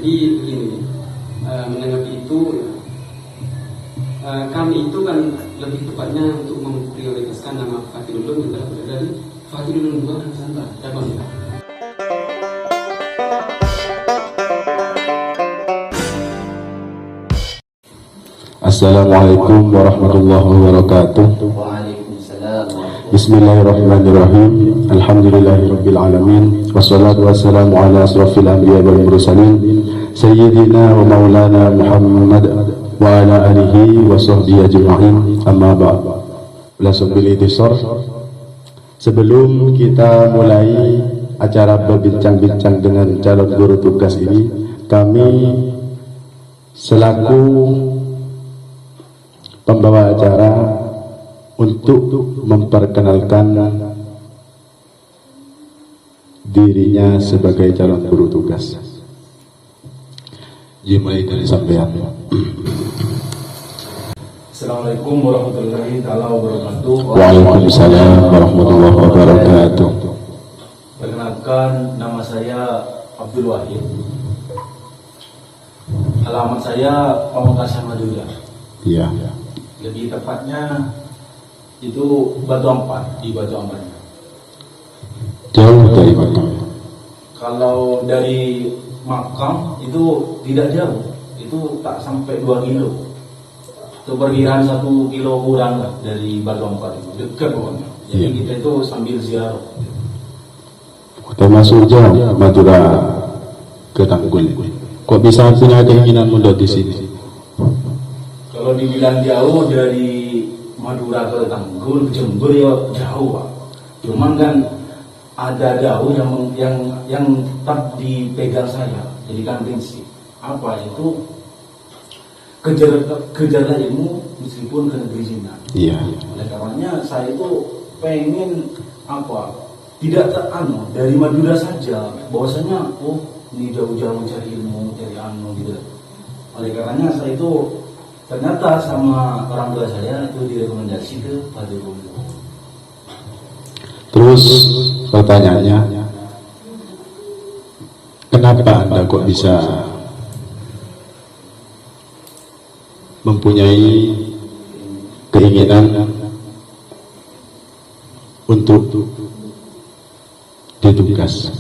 Jadi begini, menanggapi itu, kami itu kan lebih tepatnya untuk memprioritaskan nama Fatih Ulun yang telah berada dari Fatih Ulun 2 dan Nusantara. Assalamualaikum warahmatullahi wabarakatuh. Bismillahirrahmanirrahim. Alhamdulillahirabbil alamin. Wassalatu wassalamu ala asrofil anbiya wal mursalin sayyidina wa maulana Muhammad wa ala alihi wa sahbihi ajma'in. Amma ba'd. Lasabil itisar. Sebelum kita mulai acara berbincang-bincang dengan calon guru tugas ini, kami selaku pembawa acara untuk memperkenalkan dirinya sebagai calon guru tugas. Dimulai dari sampean. Assalamualaikum warahmatullahi wabarakatuh. Waalaikumsalam warahmatullahi wabarakatuh. Perkenalkan, nama saya Abdul Wahid. Alamat saya Pamekasan Madura. Iya. Lebih tepatnya itu Batu Ampar, di Batu Ampar. Jauh dari mana? Kalau dari Makam itu tidak jauh, itu tak sampai 2 kilo. Itu perkiraan 1 kilo kurang lah dari Batu Ampar itu, dekat pokoknya. Jadi kita itu sambil ziarah. Termasuk jauh Madura ke Tanggul. Kok bisa punya keinginan muda di sini? Kalau dibilang jauh dari Madura ke Tanggul, Jember ya jauh Pak. Cuman kan ada jauh yang tetap dipegang saya. Jadi kan prinsip apa itu, kejarlah ilmu meskipun ke negeri Cina. Iya. Oleh karenanya saya itu pengen tidak dari Madura saja, bahwasanya ini jauh-jauh cari ilmu, cari gitu. Oleh karenanya saya itu ternyata sama orang tua saya itu direkomendasi ke Fatih Ulun. Terus pertanyaannya, kenapa Anda kok bisa mempunyai keinginan untuk ditugas?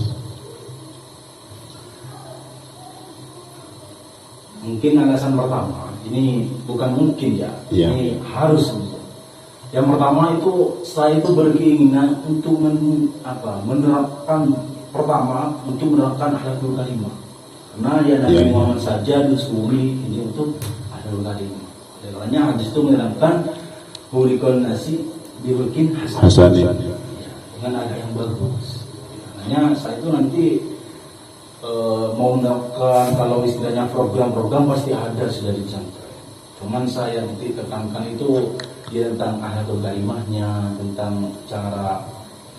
Mungkin alasan pertama, ini bukan mungkin ya, ini harus. Yang pertama itu saya itu berkeinginan untuk menerapkan akhlakul karimah. Karena ya Nabi Muhammad saja dusuri ini untuk akhlakul karimah. Karena hadis itu menerapkan hulikon nasi dibikin hasanah dengan ada yang bagus. Makanya saya itu nanti mau menerapkan, kalau istilahnya program-program pasti ada sudah di pesantren. Cuman saya nanti tekankan itu dia tentang akhlakul karimahnya, tentang cara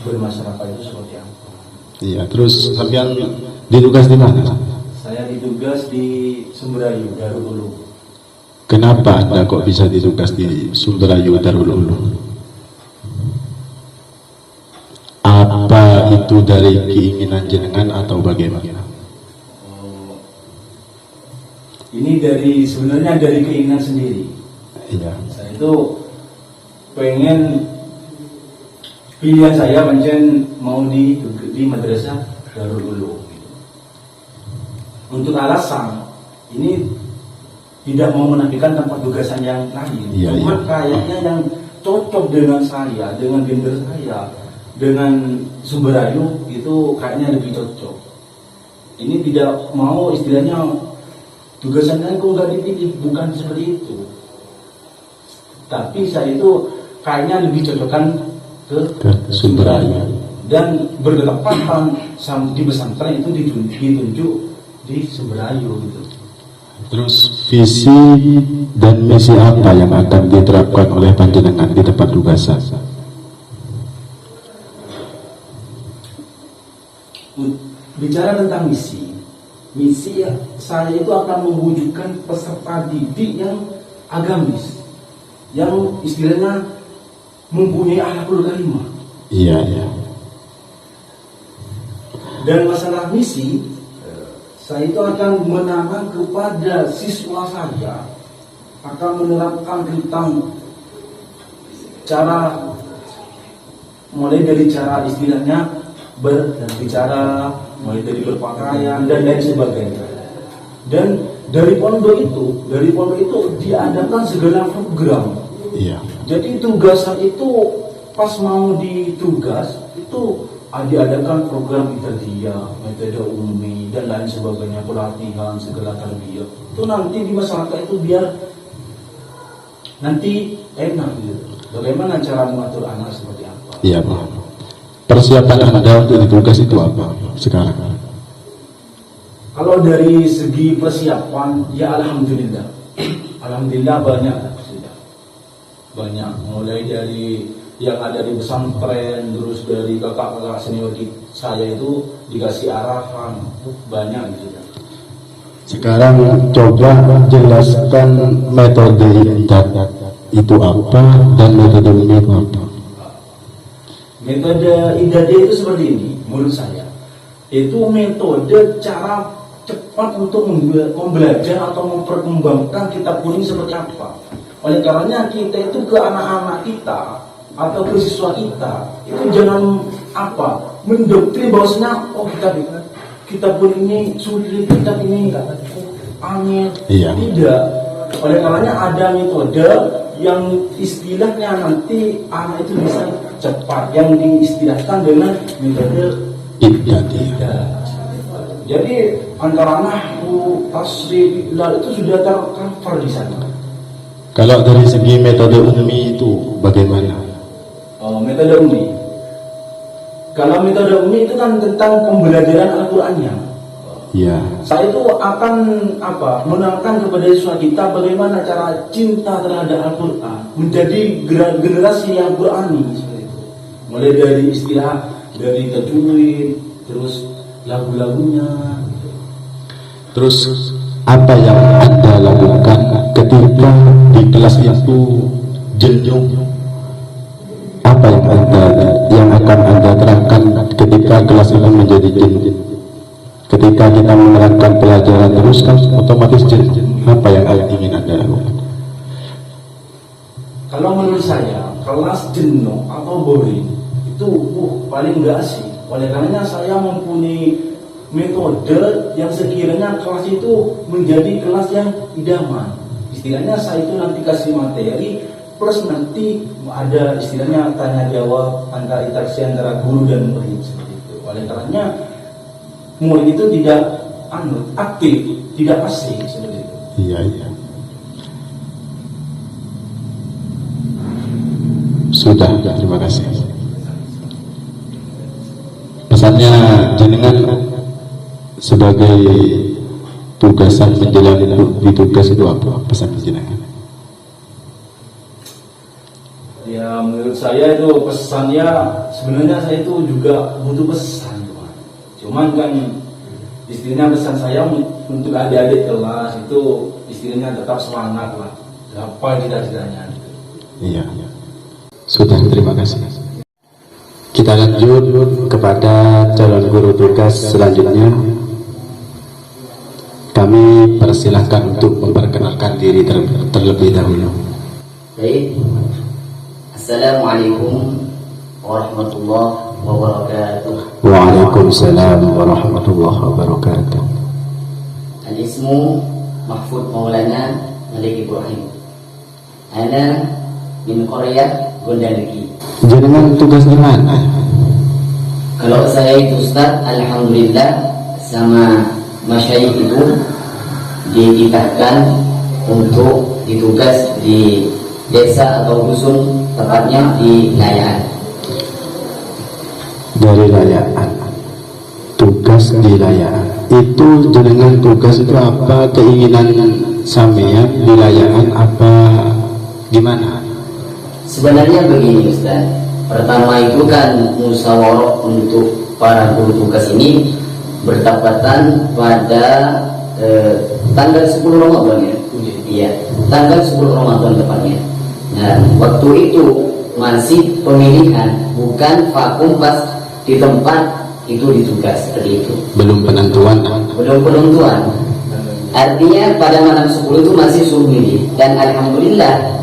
bermasyarakat itu seperti apa. Iya, terus sampean ditugas di mana? Saya ditugas di Sumberayu, Darul Ulum. Kenapa Anda kok bisa ditugas di Sumberayu, Darul Ulum? Apa itu dari keinginan jenengan atau bagaimana? Ini sebenarnya dari keinginan sendiri. Iya. Saya itu pengen, pilihan saya mau di madrasah Darul Ulum. Untuk alasan ini tidak mau menafikan tempat tugasan yang lain. Cuma kayaknya yang cocok dengan saya, dengan gender saya, dengan Sumberayu itu kayaknya lebih cocok. Ini tidak mau istilahnya tugasannya kok nggak dipilih, bukan seperti itu. Tapi saya itu kayaknya lebih cocokkan ke Sumberayu. Dan bertepatan di pesantren itu ditunjuk di Sumberayu gitu. Terus visi dan misi apa yang akan diterapkan oleh panjenengan di tempat tugasan? Bicara tentang misi ya, saya itu akan mewujudkan peserta didik yang agamis, yang istilahnya mempunyai akhlakul karimah. Iya. Dan masalah misi, saya itu akan menanam kepada siswa saya, akan menerapkan tentang cara, mulai dari cara istilahnya berbicara, mulai dari berpakaian dan lain sebagainya. Dan dari pondok itu diadakan segala program. Iya. Jadi tugasan itu pas mau ditugas itu diadakan program interdia, metode ummi dan lain sebagainya, pelatihan segala tarbiyah. Itu nanti di masyarakat itu biar nanti enak gitu. Bagaimana cara mengatur anak seperti apa? Iya, Pak. Persiapan Anda untuk ditugas itu apa sekarang? Kalau dari segi persiapan, ya alhamdulillah, alhamdulillah banyak sudah, banyak. Mulai dari yang ada di pesantren, terus dari kakak-kakak senior saya itu dikasih arahan, banyak gitu. Sekarang coba jelaskan metode idat itu apa dan metode ini itu apa? Metode IDAD itu seperti ini, menurut saya. Itu metode cara cepat untuk membelajar atau memperkembangkan kitab kuning seperti apa. Oleh karenanya kita itu ke anak-anak kita atau ke siswa kita itu jangan mendoktrin bahwasanya kitab kuning ini sulit, kitab ini angin. Iya. Tidak. Oleh karenanya ada metode yang istilahnya nanti anak itu bisa cepat, yang diistilahkan dengan metode Idat. Jadi antara nahwu, tasrif, itu sudah tercover di sana. Kalau dari segi metode ummi itu bagaimana? Metode ummi. Kalau metode ummi itu kan tentang pembelajaran Al-Qur'annya. Ya. Saya itu akan menerangkan kepada siswa kita bagaimana cara cinta terhadap Al-Qur'an, menjadi generasi yang Qur'ani seperti itu. Mulai dari istilah, dari tajwid, terus lagu-lagunya. Terus apa yang Anda lakukan ketika di kelas itu jenuh? Apa yang akan Anda terangkan ketika kelas itu menjadi jenuh? Ketika kita menerapkan pelajaran terus kan otomatis jenuh. Apa yang ingin Anda lakukan? Kalau menurut saya, kelas jenuh atau boring itu paling enggak asik. Oleh karenanya saya mempunyai metode yang sekiranya kelas itu menjadi kelas yang idaman. Istilahnya saya itu nanti kasih materi plus nanti ada istilahnya tanya jawab antara interaksi antara guru dan murid seperti itu. Oleh karenanya murid itu tidak aktif, tidak pasif seperti itu. Iya. Sudah, terima kasih. Pesannya jenengan sebagai tugasan menjalani di tugas itu apa? Pesan jenengan? Ya menurut saya itu pesannya sebenarnya saya itu juga butuh pesan. Cuman kan istilahnya pesan saya untuk adik-adik kelas itu istilahnya tetap semangat lah. Apa cita-citanya gitu. Iya. Sudah, terima kasih. Kita lanjut kepada calon guru tugas selanjutnya. Kami persilahkan untuk memperkenalkan diri terlebih dahulu. Baik. Assalamualaikum warahmatullahi wabarakatuh. Waalaikumsalam warahmatullahi wabarakatuh. Al-ismu Mahfud Maulana Malik Ibrahim. Ana min Korea Gondanegi. Jenengan tugas di mana? Kalau saya itu Ustaz, alhamdulillah sama masyayikh itu dititahkan untuk ditugas di desa atau dusun, tepatnya di Layaan. Dari Layaan. Tugas di Layaan. Itu jenengan tugas itu apa? Keinginan sampean di Layaan apa gimana? Sebenarnya begini Ustaz, pertama itu kan musyawarah untuk para guru tugas ini bertepatan pada tanggal 10 Ramadan ya. Iya, tanggal 10 Ramadan tepatnya. Nah, waktu itu masih pemilihan, bukan vakum pas di tempat itu ditugas seperti itu. Belum penentuan. Belum penentuan. Artinya pada malam 10 itu masih suruh milih. Dan alhamdulillah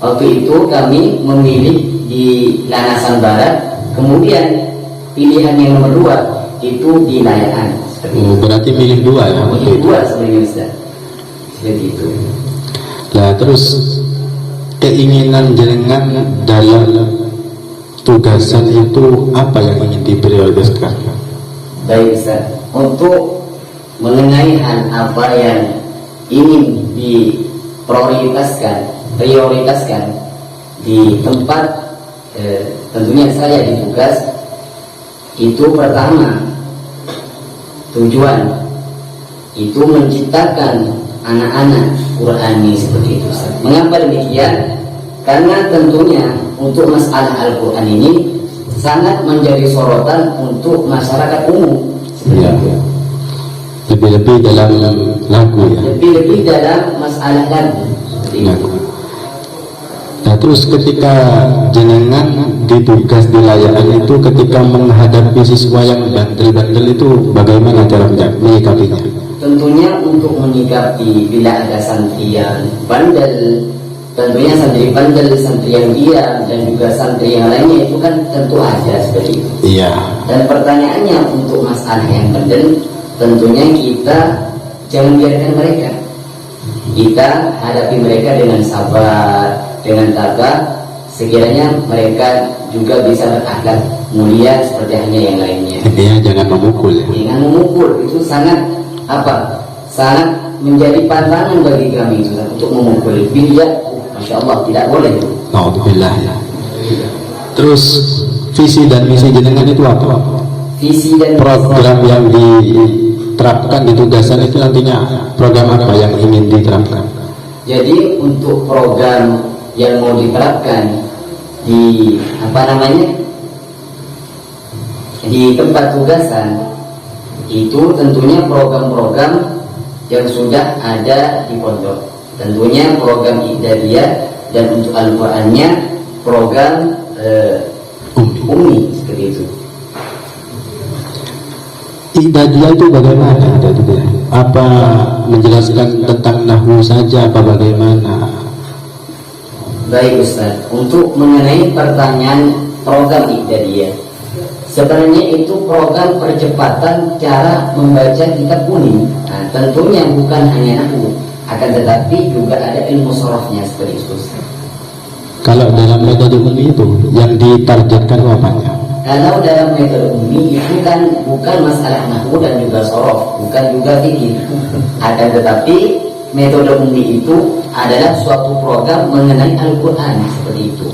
waktu itu kami memilih di Lanasan Barat. Kemudian pilihan yang nomor 2 itu di Layaan. Berarti milih 2 ya? Milih 2 sebenarnya Ustaz. Seperti itu. Nah terus keinginan jenengan dalam tugasan itu apa yang ingin diprioritaskan? Baik Ustaz, untuk mengenai hal apa yang ingin prioritaskan di tempat tentunya saya ditugas, itu pertama tujuan itu menciptakan anak-anak Qurani seperti itu Ustaz. Mengapa demikian? Karena tentunya untuk masalah Al-Quran ini sangat menjadi sorotan untuk masyarakat umum seperti itu. Lebih-lebih dalam lagu ya. Lebih-lebih dalam masalah lagu. Nah terus ketika jenengan ditugas di Layaan itu, ketika menghadapi siswa yang bandel-bandel itu bagaimana cara menyikapinya? Tentunya untuk menyikapi bila ada santri yang bandel, tentunya santri bandel, santri yang diam, dan juga santri yang lainnya itu kan tentu ada seperti itu. Iya. Dan pertanyaannya untuk masalah yang bandel, tentunya kita jangan biarkan mereka. Kita hadapi mereka dengan sabar, dengan tabah, sekiranya mereka juga bisa berakhlak mulia seperti halnya yang lainnya. Intinya jangan memukul ya. Dengan memukul itu sangat sangat menjadi pantangan bagi kami itu untuk memukul. Bila Masya Allah tidak boleh itu. Alhamdulillah ya. Terus visi dan misi jenengan itu apa? Visi dan program yang diterapkan di tugasan itu nantinya program apa yang ingin diterapkan? Jadi untuk program yang mau diterapkan di di tempat tugasan itu tentunya program-program yang sudah ada di pondok. Tentunya program Iqdadiyah, dan untuk Al-Qur'annya program Ummi seperti itu. Iqdadiyah itu bagaimana? Apa menjelaskan tentang nahwu saja apa bagaimana? Baik Ustaz, untuk mengenai pertanyaan program Iqdadiyah, sebenarnya itu program percepatan cara membaca kitab kuning. Nah, tentunya bukan hanya nahwu, akan tetapi juga ada ilmu sorofnya seperti itu. Kalau dalam metode Ummi itu yang ditargetkan apanya? Kalau dalam metode Ummi itu kan bukan masalah nahwu dan juga sorof, bukan juga fikih. Akan tetapi metode Ummi itu adalah suatu program mengenai Al-Quran seperti itu.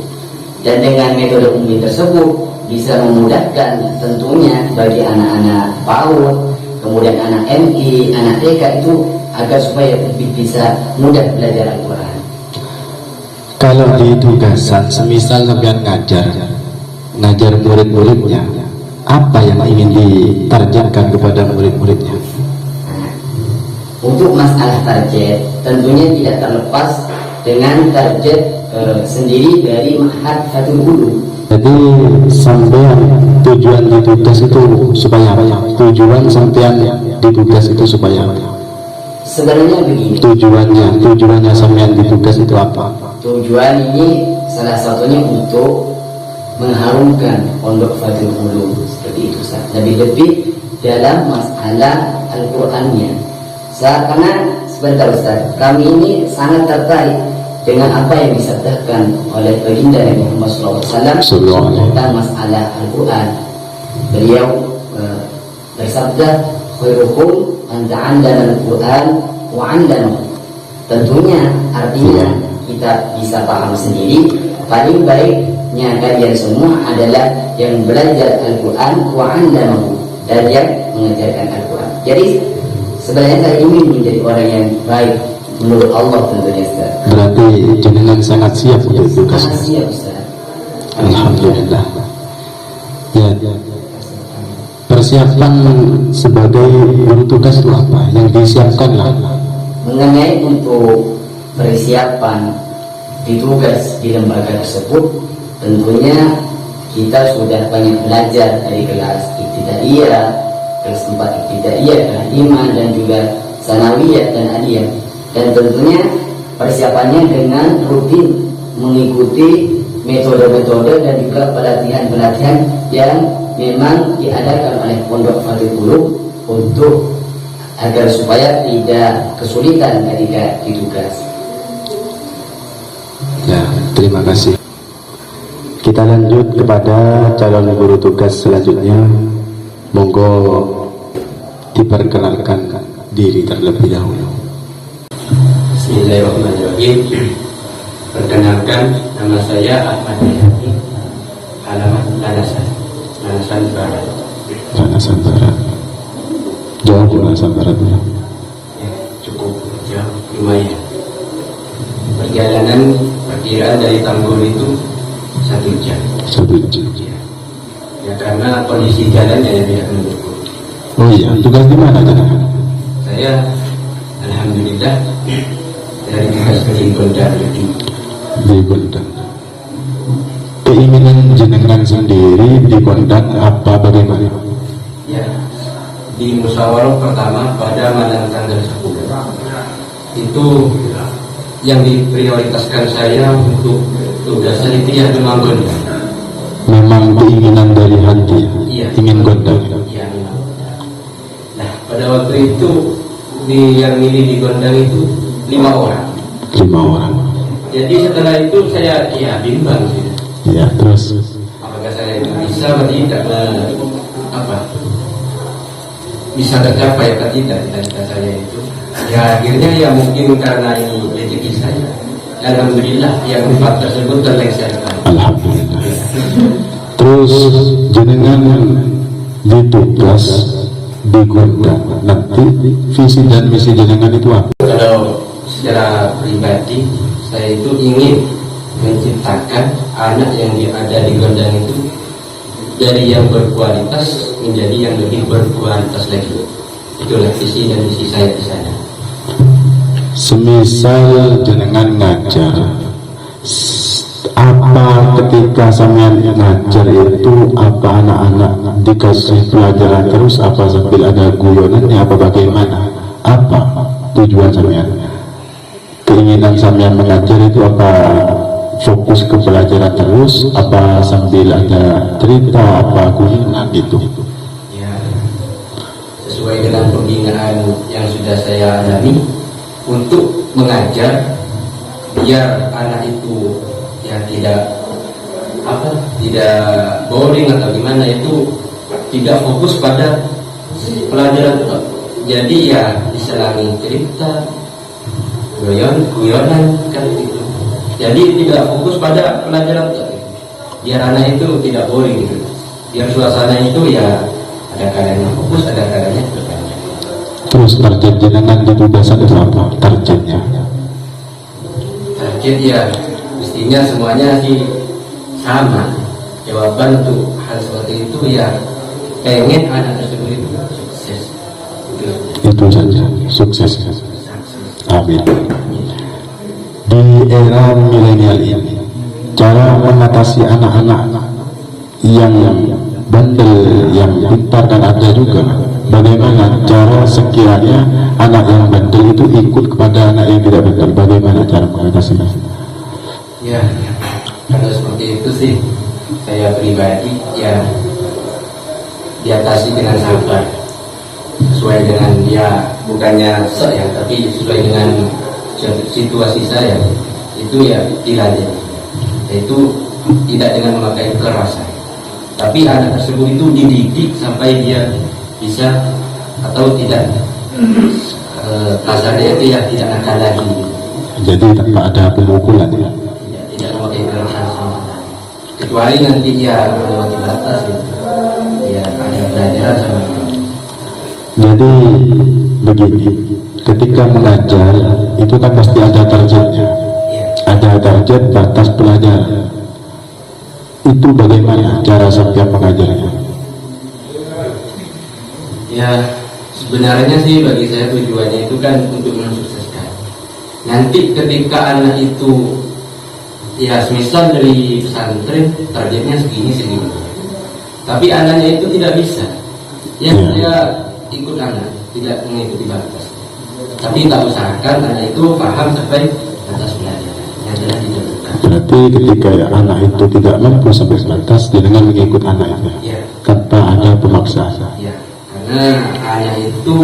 Dan dengan metode Ummi tersebut bisa memudahkan tentunya bagi anak-anak PAUD, kemudian anak MI, anak TK itu agar supaya lebih bisa mudah belajar Al-Quran. Kalau di tugasan, semisal sampean ngajar murid-muridnya, apa yang ingin ditargetkan kepada murid-muridnya? Nah, untuk masalah target, tentunya tidak terlepas dengan target sendiri dari Ma'had Fathul Ulum. Jadi sampean tujuan ditugas itu supaya apa? Tujuan sampean ditugas itu supaya apa? Sebenarnya begini. Tujuannya sampean ditugas itu apa? Tujuan ini salah satunya untuk mengharumkan pondok Fathul Ulum seperti itu. Lebih-lebih dalam masalah Al-Qurannya. Karena sebentar Ustaz, kami ini sangat tertarik dengan apa yang disabdakan oleh baginda Nabi Muhammad SAW tentang masalah Al-Quran. Beliau bersabda, khairukum man ta'allama Al-Quran wa 'allamahu. Tentunya artinya kita bisa paham sendiri, paling baiknya kalian semua adalah yang belajar Al-Quran wa 'allamahu, dan yang mengajarkan Al-Quran. Jadi sebenarnya saya ingin menjadi orang yang baik menurut Allah tentunya Ustaz. Berarti jenengan sangat siap untuk tugas. Sangat siap Ustaz. Alhamdulillah. Ya. Persiapan sebagai guru tugas itu apa? Yang disiapkan lah. Mengenai untuk persiapan ditugas di lembaga tersebut, tentunya kita sudah banyak belajar dari kelas ibtidaiyah, kelas 4 ibtidaiyah, kelas 5 dan juga sanawiyah dan aliyah. Dan tentunya persiapannya dengan rutin mengikuti metode-metode dan juga pelatihan-pelatihan yang memang diadakan oleh Pondok Fathul Qulub untuk agar supaya tidak kesulitan ketika ditugas. Ya, terima kasih. Kita lanjut kepada calon guru tugas selanjutnya. Monggo diperkenalkan diri terlebih dahulu. Bismillahirrahmanirrahim. Perkenalkan, nama saya Ahmad Hayati, alamat Lanasan Barat. Lanasan Barat. Jauh di Lanasan Barat ya? Ya, cukup jauh, lumayan. Perjalanan perkiraan dari Tambun itu 1 jam. 1 jam. Ya karena kondisi jalannya yang tidak mendukung. Oh iya, tugas di mana tadi? Saya alhamdulillah dari tugas di Gondang Di Gondang. Keinginan jenengan sendiri di Gondang apa bagaimana? Ya, di musyawarah pertama pada malam tanggal 10 itu yang diprioritaskan saya untuk tugasnya itu ya memang Gondang. Memang keinginan dari hati, Iya. ingin Gondang. Iya, memang. Nah, pada waktu itu yang milih di Gondang itu 5 orang. 5 orang. Jadi setelah itu saya bimbang sih. Ya, terus Apakah saya itu bisa atau tidak bisa tercapai atau tidak cita-cita saya itu. Ya akhirnya ya mungkin karena ini rezeki saya. Alhamdulillah yang 4 tersebut terlaksana. alhamdulillah. Terus jenengan ditugas di Gondang. Nanti visi dan misi jenengan itu apa? Kalau secara pribadi saya itu ingin menciptakan anak yang ada di Gondang itu dari yang berkualitas menjadi yang lebih berkualitas lagi. Itulah visi dan misi saya di sana. Semisal jenengan ngajar, apa ketika sampean ngajar itu apa anak-anak dikasih pelajaran terus apa sambil ada guyonannya apa bagaimana? Apa tujuan sampean? Keinginan sampean mengajar itu apa fokus ke pelajaran terus apa sambil ada cerita apa guyonan gitu? Ya, sesuai dengan pembinaan yang sudah saya alami untuk mengajar biar anak itu ya tidak boring atau gimana, itu tidak fokus pada pelajaran. Jadi ya diselangi cerita, guyonan kan itu. Jadi tidak fokus pada pelajaran biar anak itu tidak boring gitu. Biar suasana itu ya ada kalanya fokus, ada kalanya bertanya. Terus target jenengan di tugasan itu apa? Targetnya? Target ya mestinya semuanya sih sama. Jawaban untuk hal seperti itu ya pengen anak tersebut itu sukses. Itu saja, sukses. Amin. Di era milenial ini, cara mengatasi anak-anak yang bandel, yang pintar dan ada juga, bagaimana cara sekiranya anak yang bandel itu ikut kepada anak yang tidak bandel? Bagaimana cara mengatasinya? Ya, kalau seperti itu sih saya pribadi ya diatasi dengan sabar, sesuai dengan dia bukannya sok ya, tapi sesuai dengan situasi saya itu ya dilatih, yaitu tidak dengan memakai kekerasan, tapi anak tersebut itu dididik sampai dia bisa atau tidak kasarnya itu ya tidak nakal lagi. Jadi tanpa ada pemukulan ya? Tidak memakai kekerasan, kecuali nanti dia melewati batas gitu. Ya ada pelajaran sama. Jadi begini, ketika mengajar itu kan pasti ada targetnya, ada target batas pelajaran. Itu bagaimana cara sampai mengajarnya? Ya sebenarnya sih bagi saya tujuannya itu kan untuk mensukseskan. Nanti ketika anak itu ya semisal dari pesantren targetnya segini, tapi anaknya itu tidak bisa. Ya saya ikut anak, tidak mengikuti batas. Tapi tak usahakan anak itu paham sampai batas belajar yang telah ditentukan. Berarti ketika anak itu tidak mampu sampai batas dengan mengikut anak itu, Ya, tanpa ada pemaksaan. ya, karena anak itu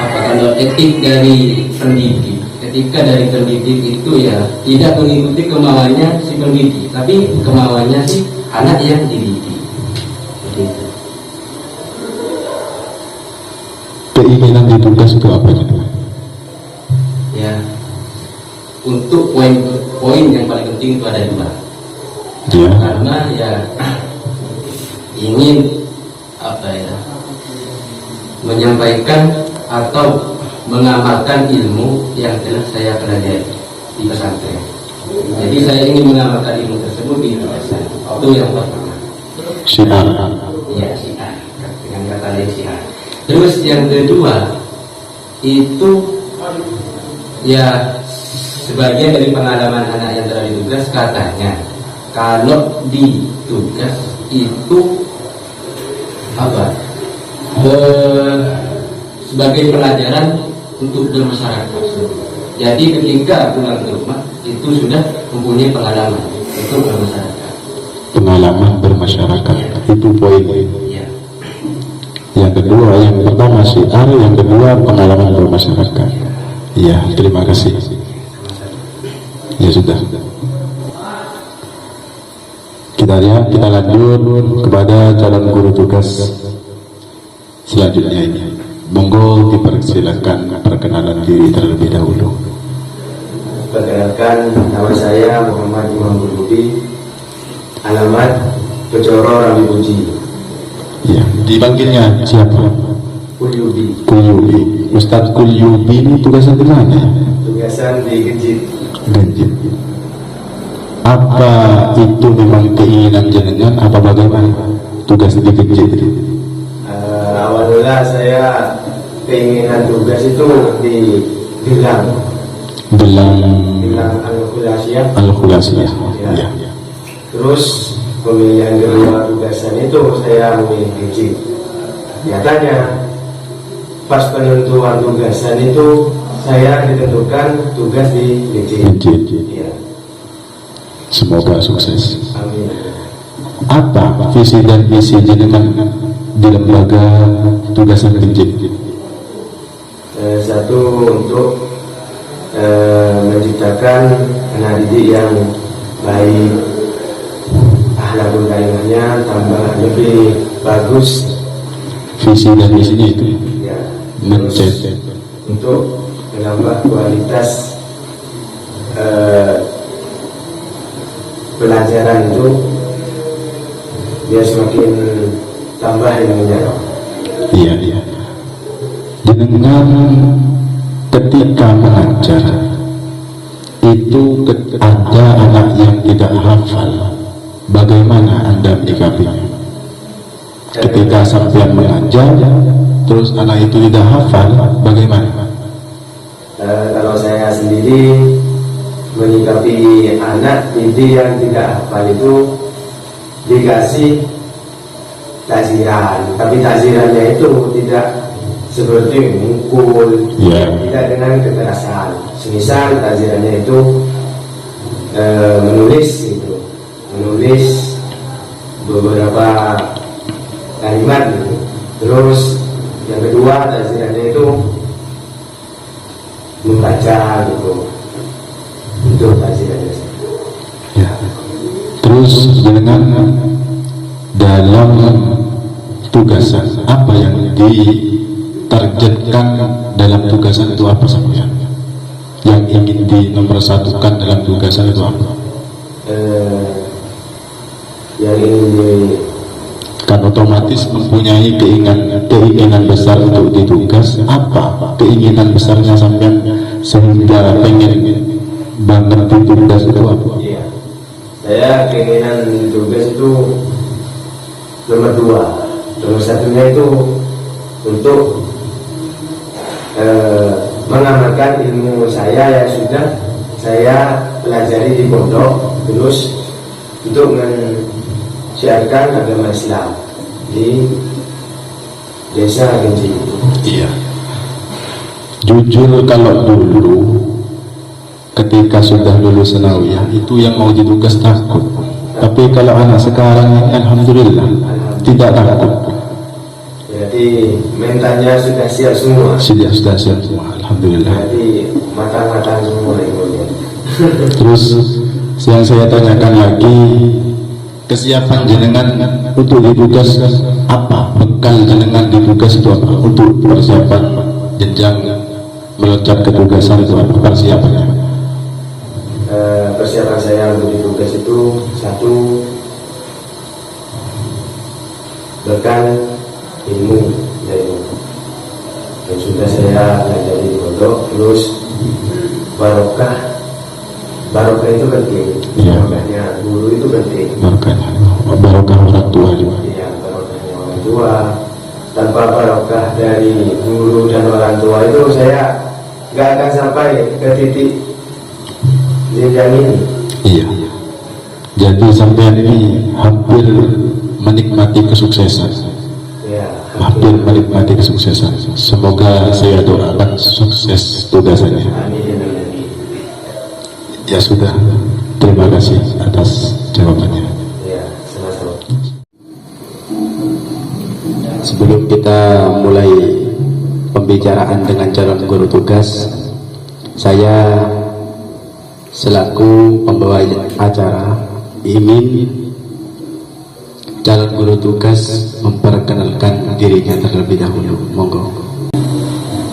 apa kalau etika dari pendidik itu ya tidak mengikuti kemauannya si pendidik, tapi kemauannya si anak yang dididik. Seperti itu. Keinginan di tugas itu apa gitu? Ya, untuk poin yang paling penting itu ada dua. Ya. Karena ya ingin apa ya, menyampaikan atau mengamalkan ilmu yang telah saya pelajari di pesantren. Jadi saya ingin mengamalkan ilmu tersebut di pesantren. Itu yang pertama. Syiar. Ya, syiar, dengan kata lain syiar. Terus yang kedua itu ya sebagian dari pengalaman anak yang telah ditugas, katanya kalau di tugas itu apa sebagai pelajaran untuk bermasyarakat. Jadi ketika pulang ke rumah itu sudah mempunyai pengalaman untuk bermasyarakat. Pengalaman bermasyarakat itu poin. Ya. Yang kedua, yang pertama syiar, yang kedua pengalaman bermasyarakat. Iya, terima kasih. Ya sudah. Kita lihat, kita lanjut kepada calon guru tugas selanjutnya ini. Monggo dipersilakan perkenalan diri terlebih dahulu. Perkenalkan, nama saya Muhammad Imam Budi, alamat Kecoro Rambi Puji, Ya, dipanggilnya siapa? Kulyubi, Kulyubi. Ustadz Kulyubi ini tugasnya di mana? tugasan di Gejit. Ganjil. Apa itu memang keinginan jenengan? Apa bagaimana tugas di Ganjil? Awal mula saya keinginan tugas itu di Bilang Al-Khulasiyah. Al-Khulasiyah. Ya. Terus pemilihan kedua tugasan itu saya memilih Gejit. Nyatanya pas penentuan tugasan itu saya ditentukan tugas di Gejit. Ganjil. Ya, Semoga sukses. amin. Apa visi dan misi jenengan di lembaga tugasan Ganjil? Satu, untuk menciptakan anak didik yang baik, akhlakul karimahnya tambah lebih bagus. Visi dan misinya itu Ya, mencetak. untuk menambah kualitas pelajaran itu biar semakin tambah ilmunya. Iya. Dengan ketika mengajar itu ada anak yang tidak hafal, bagaimana Anda menyikapinya? Ketika sampai mengajar terus anak itu tidak hafal, bagaimana? Kalau saya sendiri menyikapi anak didik yang tidak hafal itu dikasih takziran, tapi takzirannya itu tidak seperti mukul, Ya. tidak dengan kekerasan. Semisal takzirannya itu menulis beberapa kalimat gitu. Terus yang kedua takzirannya itu membaca gitu. Itu takzirannya. Ya. Terus dengan dalam tugasan apa yang ditargetkan dalam tugasan itu apa saja? Yang ingin dinomor-satukan dalam tugasan itu apa? Yang ini Kan otomatis mempunyai keinginan besar untuk ditugas. Apa keinginan besarnya sampai sehingga pengen banget ditugas itu apa? iya. Saya keinginan tugas itu nomor 2. Nomor satunya itu untuk mengamalkan ilmu saya yang sudah saya pelajari di pondok, terus untuk mensiarkan agama Islam di desa Genji. Iya. Jujur kalau dulu ketika sudah lulus sanawiyah itu yang mau ditugas takut. Tapi kalau anak sekarang ini alhamdulillah tidak takut. Jadi mentalnya sudah siap semua. Sudah siap semua, alhamdulillah. Jadi matang-matang semua ini. Terus yang saya tanyakan lagi, kesiapan jenengan untuk ditugas apa? Bekal jenengan ditugas itu apa? Untuk persiapan jenjang meloncat ketugasan itu apa persiapannya? Persiapan saya untuk ditugas itu satu, bekal ilmu yang sudah saya pelajari di pondok. Terus barokah itu penting. Iya. Barokahnya guru itu penting. Barokah orang tua juga. Iya, barokahnya orang tua. Tanpa barokah dari guru dan orang tua itu saya nggak akan sampai ke titik jenjang ini. Iya. Jadi sampai ini hampir menikmati kesuksesan. Ya, Hampir menikmati kesuksesan. Semoga saya doakan sukses tugasannya. amin, amin. Ya sudah. Terima kasih atas jawabannya. Ya, sama-sama. Sebelum kita mulai pembicaraan dengan calon guru tugas, saya selaku pembawa acara ingin calon guru tugas memperkenalkan dirinya terlebih dahulu. Monggo.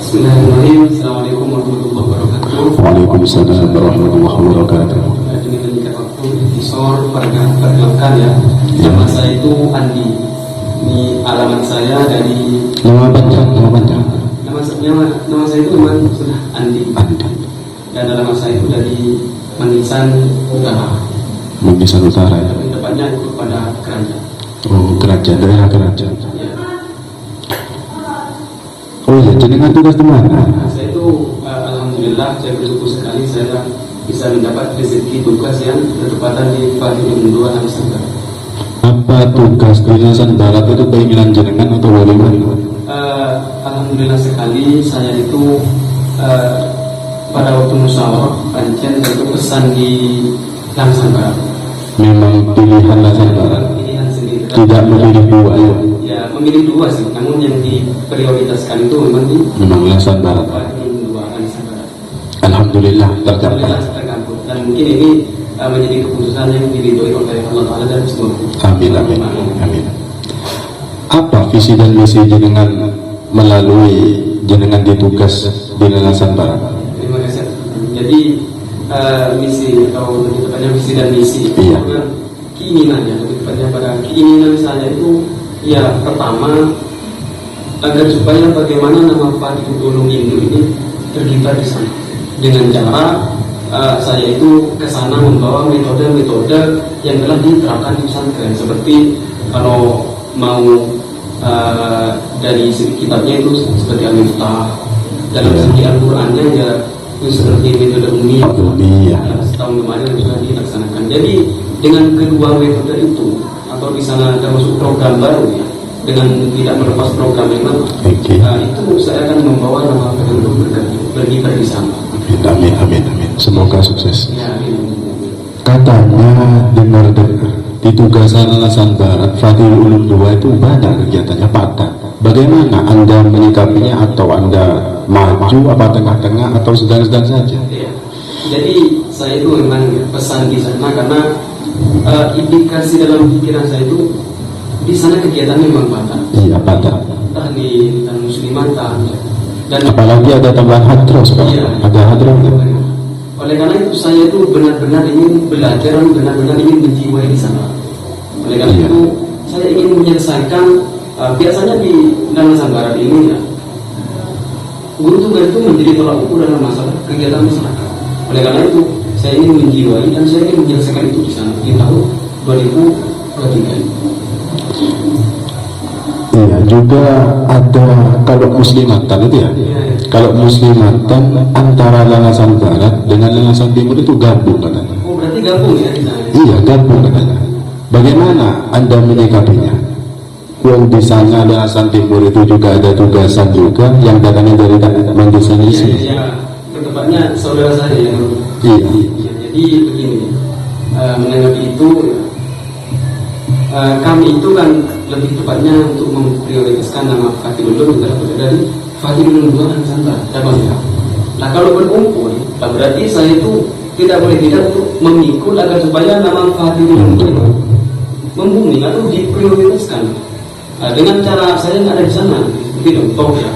Bismillahirrahmanirrahim. Assalamualaikum warahmatullahi wabarakatuh. Waalaikumsalam warahmatullahi wabarakatuh. Demi menyingkat waktu, Isor perkenalkan ya. Nama saya itu Andi. Ini alamat saya dari Nama panjang. nama saya itu memang sudah Andi. Dan alamat saya itu dari Manisan Utara. Manisan Utara ya. Tapi tepatnya itu pada kerajaan. Oh, kerajaan, daerah kerajaan. Ya. Oh iya, jenengan tugas di mana? Saya itu alhamdulillah saya bersyukur sekali saya bisa mendapat rezeki tugas yang bertepatan di Pavilion 2 Nusantara. Apa tugas di Nusa Barat itu keinginan jenengan atau bagaimana? Alhamdulillah sekali saya itu pada waktu musyawarah pancen itu pesan di Langsang Barat. Memang pilihan Nusa Barat. Pilihan sendiri. Tidak memilih dua ya. Ya memilih dua sih, namun yang diprioritaskan itu memang di Nusa Barat. Pavilion 2 Nusantara Barat. Alhamdulillah tercapai. Alhamdulillah terkabul dan mungkin ini menjadi keputusan yang diridhoi oleh Allah Taala dan semua. Amin, amin, amin. Apa visi dan misi jenengan melalui jenengan ditugas di Nusa Barat? Terima kasih. Jadi misi atau lebih tepatnya visi dan misi Iya. karena keinginannya lebih tepatnya pada keinginan saya itu ya pertama agar supaya bagaimana nama Fadil Ulum Indo ini tergibar di sana dengan cara saya itu ke sana membawa metode-metode yang telah diterapkan di pesantren seperti kalau mau dari segi kitabnya itu seperti Al-Miftah, dalam segi Al-Qur'annya ya itu seperti metode Umi Iya. setahun kemarin sudah dilaksanakan. Jadi dengan kedua metode itu atau di sana termasuk program baru ya dengan tidak melepas program yang lama, Oke. itu saya akan membawa nama Fadil Ulum berkibar di sana. Amin, amin, amin. Semoga sukses. Ya, Katanya dengar-dengar di tugasan Nusa Barat Fadil Ulum 2 itu banyak kegiatannya padat. Bagaimana Anda menyikapinya atau Anda maju apa tengah-tengah atau sedang-sedang saja? ya. Jadi saya itu memang pesan di sana karena indikasi dalam pikiran saya itu di sana kegiatan memang padat. Iya, padat. Entah di dan muslimatan ya. Dan Apalagi ada tambahan hadros, Pak. Iya. Ada hadros. oleh karena itu saya itu benar-benar ingin belajar dan benar-benar ingin menjiwai di sana. Oleh karena Iya. itu saya ingin menyelesaikan biasanya di Nusa Barat ini ya guru tugas itu menjadi tolak ukur dalam masalah kegiatan masyarakat. Oleh karena itu saya ingin menjiwai dan saya ingin menyelesaikan itu di sana di tahun 2023 ini. Iya, juga ada kalau muslimatan itu ya. Iya, iya. kalau Muslimatan antara Lalasan Barat dengan Lalasan Timur itu gabung katanya. Oh, berarti gabung ya di sana? Iya, gabung katanya. Bagaimana Anda menyikapinya? Wong di sana Lalasan Timur itu juga ada tugasan juga yang datangnya dari Mandisanisme. Ya, tepatnya saudara saya yang Iya. ya, jadi begini, menanggapi itu kami itu kan lebih tepatnya untuk memprioritaskan nama Fatih Lulung dari Fatih Lulung Nusantara cabangnya. Nah kalau berkumpul, berarti saya itu tidak boleh tidak untuk memikul agar supaya nama Fatih Lulung itu membumi atau diprioritaskan. Dengan cara saya yang ada di sana, seperti contoh ya,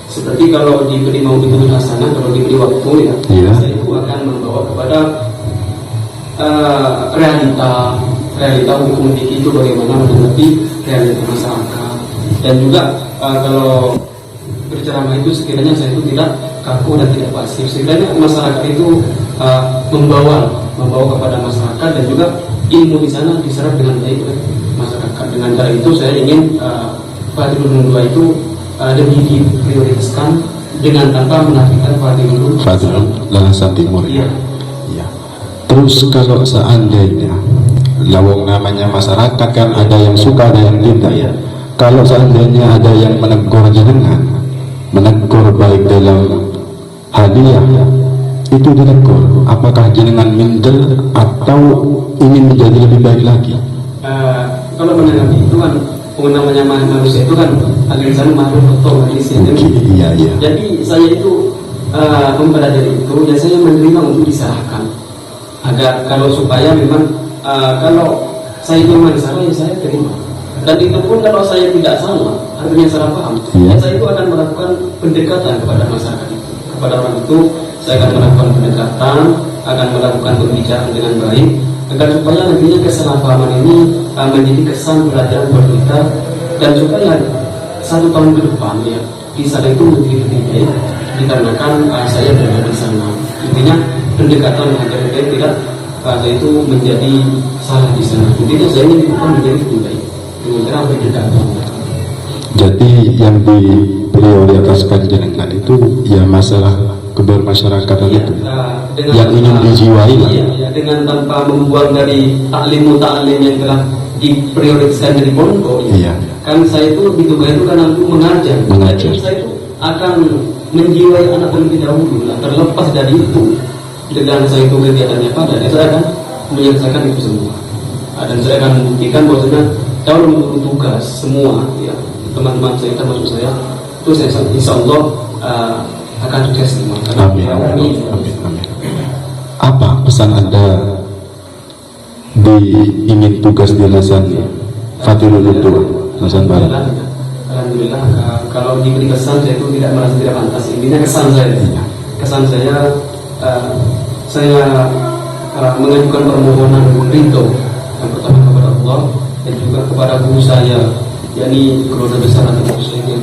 seperti kalau diberi mau diberi hasanah, kalau diberi waktu ya, saya itu akan membawa kepada realita hukum fikih itu bagaimana menghadapi realita masyarakat, dan juga kalau berceramah itu sekiranya saya itu tidak kaku dan tidak pasif, sekiranya masyarakat itu membawa kepada masyarakat, dan juga ilmu di sana diserap dengan baik oleh masyarakat. Dengan cara itu saya ingin Fatih Lulung II itu lebih diprioritaskan dengan tanpa menafikan Fatih Lulung Lalasan Timur. Iya. Terus kalau seandainya lawang namanya masyarakat kan ada yang suka ada yang tidak. Iya. Kalau seandainya ada yang menegur jenengan, menegur baik dalam hadiah, itu ditegur, apakah jenengan minder atau ingin menjadi lebih baik lagi? Kalau menanggapi itu kan namanya manusia itu kan agar makhluk betul manusia. Iya. Jadi saya itu mempelajari itu, dan saya menerima untuk diserahkan agar kalau supaya memang kalau saya itu memang salah ya saya terima, dan itu pun kalau saya tidak salah artinya salah paham, saya itu akan melakukan pendekatan kepada masyarakat itu, kepada orang itu saya akan melakukan pendekatan, akan melakukan pembicaraan dengan baik agar supaya nantinya kesalahpahaman ini menjadi kesan pelajaran buat kita, dan supaya 1 tahun ke depan ya di sana itu menjadi lebih baik dikarenakan saya berada di sana. Intinya pendekatan agar supaya tidak saya itu menjadi salah di sana. Intinya saya ingin kita menjadi lebih baik dengan cara pendekatan. Jadi yang diprioritaskan jenengan itu ya masalah kebermasyarakatan itu yang ingin dijiwai lah. Iya, dengan tanpa membuang dari taklim yang telah diprioritaskan dari pondok. Iya. Kan saya itu ditugas itu karena untuk mengajar. Jadi saya itu akan menjiwai anak terlebih dahulu lah. Terlepas dari itu, dengan saya itu kegiatannya pada, saya akan menyelesaikan itu semua. Dan saya akan membuktikan bahwasanya kalau menurut tugas semua, ya teman-teman saya termasuk saya, itu saya insya Allah akan sukses semua. Amin. Apa pesan Anda ingin tugas di Lalasan Fatih Lulung II, Lalasan Barat? Alhamdulillah, kalau diberi kesan saya itu tidak merasa tidak pantas. Intinya kesan saya mengajukan permohonan ridho yang pertama kepada Allah dan juga kepada guru saya, yakni keluarga besar Nabi Muslimin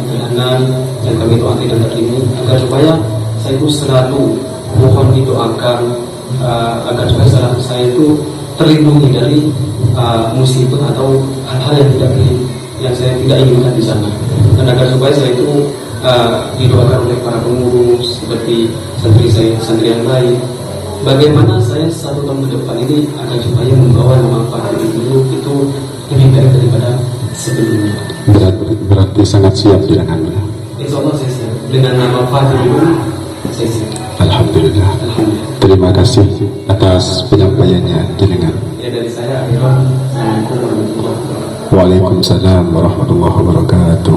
yang kami doakan dan terima, agar supaya saya itu selalu mohon didoakan agar supaya saya itu terlindungi dari musibah atau hal-hal yang saya tidak inginkan di sana, dan agar supaya saya itu didoakan oleh para pengurus seperti santri yang lain. Bagaimana saya 1 tahun ke depan ini akan supaya membawa nama Fatih Lulung itu lebih baik daripada sebelumnya. Berarti sangat siap dengan Anda. Insya Allah saya siap. Dengan nama Fatih Lulung saya siap. Alhamdulillah. Terima kasih atas penyampaiannya jenengan. Ya, dari saya Assalamualaikum warahmatullahi wabarakatuh. Waalaikumsalam warahmatullahi wabarakatuh.